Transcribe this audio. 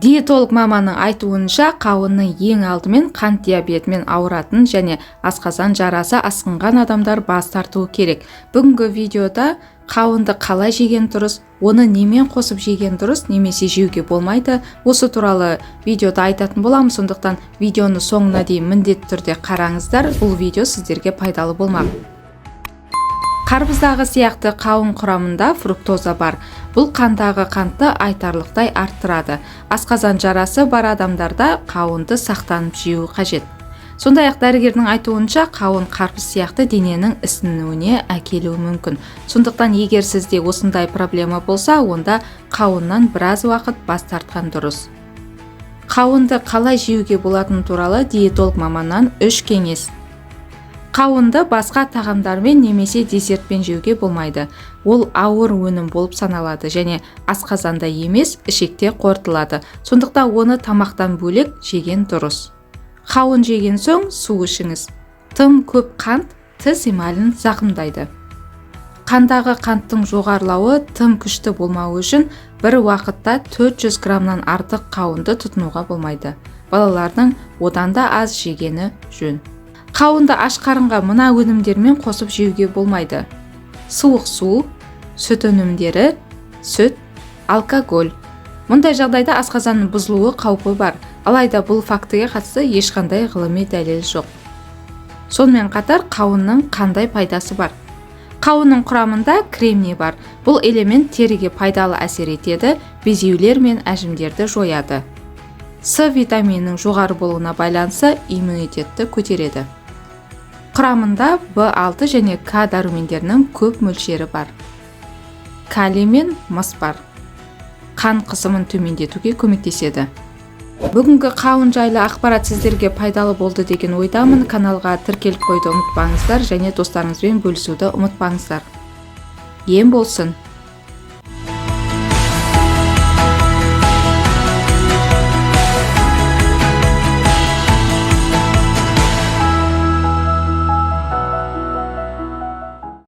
Диетолог маманың айтуынша, қауынның ең алдымен қант диабетімен ауыратын және асқазан жарасы асқынған адамдар бас тартуы керек. Бүгінгі видеода қауынды қалай жеген дұрыс, оны немен қосып жеген дұрыс, немесе жеуге болмайды, осы туралы видеода айтатын боламын. Сондықтан видеоны соңына дейін міндетті түрде қараңыздар. Бұл видео сіздерге пайдалы болмақ. Қарбыздағы сияқты қауын құрамында фруктоза бар. Бұл қандағы қантты айтарлықтай арттырады. Асқазан жарасы бар адамдарда қауынды сақтанып жеу қажет. Сондай-ақ дәрігердің айтуынша, қауын қарбыз сияқты дененің ісінуіне әкелуі мүмкін. Сондықтан егер сізде осындай проблема болса, онда қауыннан біраз уақыт бас тартқан дұрыс. Қауынды қалай жеуге болатыны туралы диетолог маманнан 3 кеңес. Қауынды басқа тағамдармен немесе десертпен жеуге болмайды. Ол ауыр өнім болып саналады және асқазанда емес, ішекте қорытылады. Сондықтан оны тамақтан бөлек жеген дұрыс. Қауын жеген соң су ішіңіз. Тым көп қант тіс эмалін зақымдайды. Қандағы қанттың жоғарылауы тым күшті болмауы үшін бір уақытта 400 граммнан артық қауынды тұтынуға болмайды. Балалардың одан да аз жегені жөн. Қауынды аш қарынға мына өнімдермен қосып жеуге болмайды. Суық су, сүт өнімдері, сүт, алкоголь. Мұндай жағдайда асқазанның бұзылуы қаупі бар. Алайда бұл фактіге қатысты ешқандай ғылыми дәлел жоқ. Сонымен қатар қауынның қандай пайдасы бар? Қауынның құрамында кремний бар. Бұл элемент теріге пайдалы әсер етеді, безеулер мен әжімдерді жояды. С витаминінің жоғары болуына байланысты иммунитетті көтереді. Құрамында В6 және К дәрумендерінің көп мөлшері бар. Калий мен мыс бар. Қан қысымын төмендетуге көмектеседі. Бүгінгі қауын жайлы ақпарат сіздерге пайдалы болды деген ойдамын. Каналға тіркеліп қойды ұмытпаңыздар және достарыңызбен бөлісуді ұмытпаңыздар. Ем болсын.